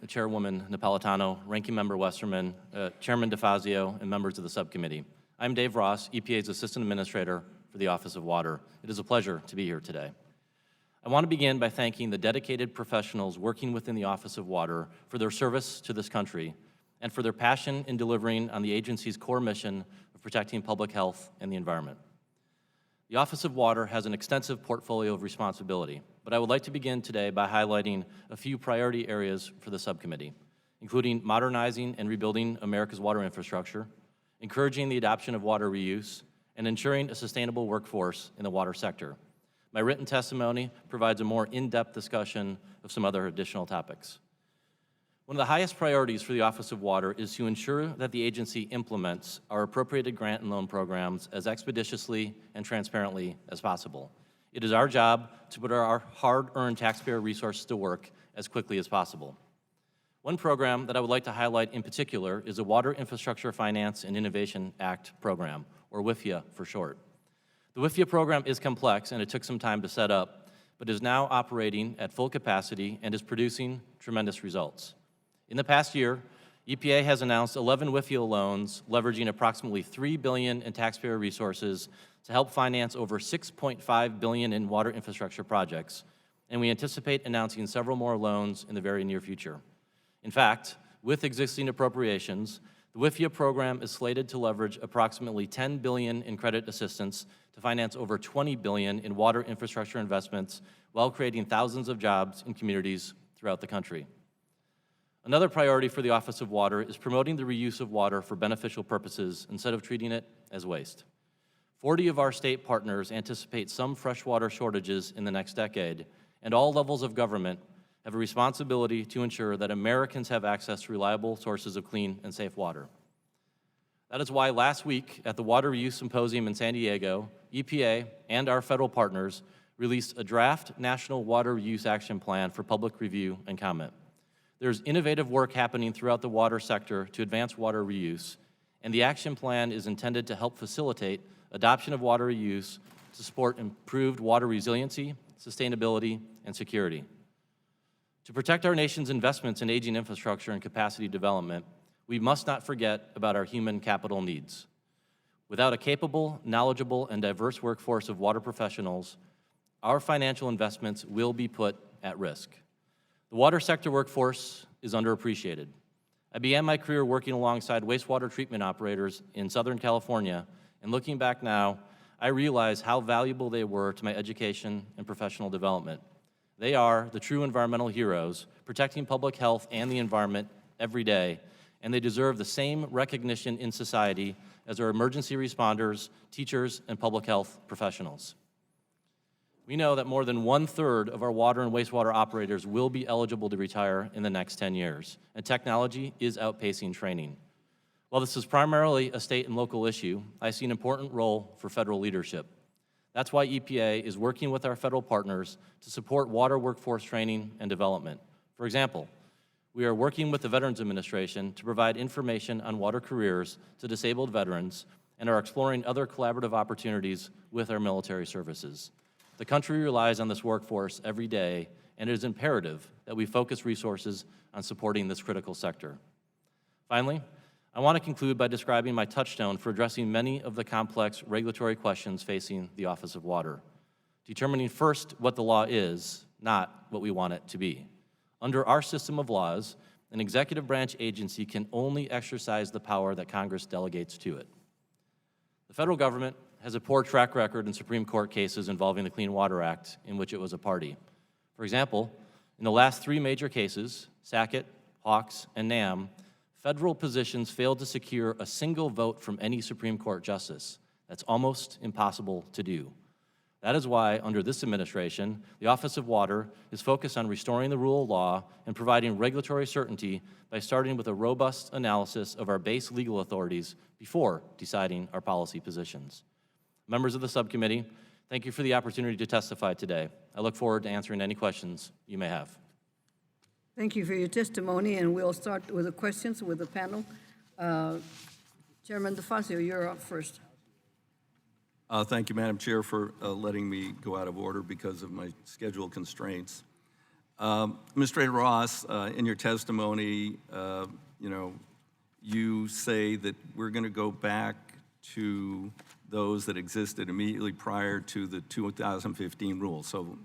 Chairwoman Napolitano, Ranking Member Westerman, Chairman DeFazio, and members of the subcommittee. I'm Dave Ross, EPA's Assistant Administrator for the Office of Water. It is a pleasure to be here today. I want to begin by thanking the dedicated professionals working within the Office of Water for their service to this country and for their passion in delivering on the agency's core mission of protecting public health and the environment. The Office of Water has an extensive portfolio of responsibility, but I would like to begin today by highlighting a few priority areas for the subcommittee, including modernizing and rebuilding America's water infrastructure, encouraging the adoption of water reuse, and ensuring a sustainable workforce in the water sector. My written testimony provides a more in-depth discussion of some other additional topics. One of the highest priorities for the Office of Water is to ensure that the agency implements our appropriated grant and loan programs as expeditiously and transparently as possible. It is our job to put our hard-earned taxpayer resources to work as quickly as possible. One program that I would like to highlight in particular is the Water Infrastructure Finance and Innovation Act program, or WIFIA for short. The WIFIA program is complex and it took some time to set up, but is now operating at full capacity and is producing tremendous results. In the past year, EPA has announced 11 WIFIA loans leveraging approximately $3 billion in taxpayer resources to help finance over $6.5 billion in water infrastructure projects, and we anticipate announcing several more loans in the very near future. In fact, with existing appropriations, the WIFIA program is slated to leverage approximately $10 billion in credit assistance to finance over $20 billion in water infrastructure investments while creating thousands of jobs in communities throughout the country. Another priority for the Office of Water is promoting the reuse of water for beneficial purposes instead of treating it as waste. 40 of our state partners anticipate some freshwater shortages in the next decade, and all levels of government have a responsibility to ensure that Americans have access to reliable sources of clean and safe water. That is why last week at the Water Reuse Symposium in San Diego, EPA and our federal partners released a draft National Water Reuse Action Plan for public review and comment. There's innovative work happening throughout the water sector to advance water reuse, and the action plan is intended to help facilitate adoption of water reuse to support improved water resiliency, sustainability, and security. To protect our nation's investments in aging infrastructure and capacity development, we must not forget about our human capital needs. Without a capable, knowledgeable, and diverse workforce of water professionals, our financial investments will be put at risk. The water sector workforce is underappreciated. I began my career working alongside wastewater treatment operators in Southern California, and looking back now, I realize how valuable they were to my education and professional development. They are the true environmental heroes, protecting public health and the environment every day, and they deserve the same recognition in society as our emergency responders, teachers, and public health professionals. We know that more than 1/3 of our water and wastewater operators will be eligible to retire in the next 10 years, and technology is outpacing training. While this is primarily a state and local issue, I see an important role for federal leadership. That's why EPA is working with our federal partners to support water workforce training and development. For example, we are working with the Veterans Administration to provide information on water careers to disabled veterans and are exploring other collaborative opportunities with our military services. The country relies on this workforce every day, and it is imperative that we focus resources on supporting this critical sector. Finally, I want to conclude by describing my touchstone for addressing many of the complex regulatory questions facing the Office of Water. Determining first what the law is, not what we want it to be. Under our system of laws, an executive branch agency can only exercise the power that Congress delegates to it. The federal government has a poor track record in Supreme Court cases involving the Clean Water Act in which it was a party. For example, in the last 3 major cases, Sackett, Hawks, and NAM, federal positions failed to secure a single vote from any Supreme Court justice. That's almost impossible to do. That is why, under this administration, the Office of Water is focused on restoring the rule of law and providing regulatory certainty by starting with a robust analysis of our base legal authorities before deciding our policy positions. Members of the subcommittee, thank you for the opportunity to testify today. I look forward to answering any questions you may have. Thank you for your testimony, and we'll start with the questions with the panel. Chairman DeFazio, you're up first. Thank you, Madam Chair, for letting me go out of order because of my schedule constraints. Administrator Ross, in your testimony, you say that we're going to go back to those that existed immediately prior to the 2015 rule. So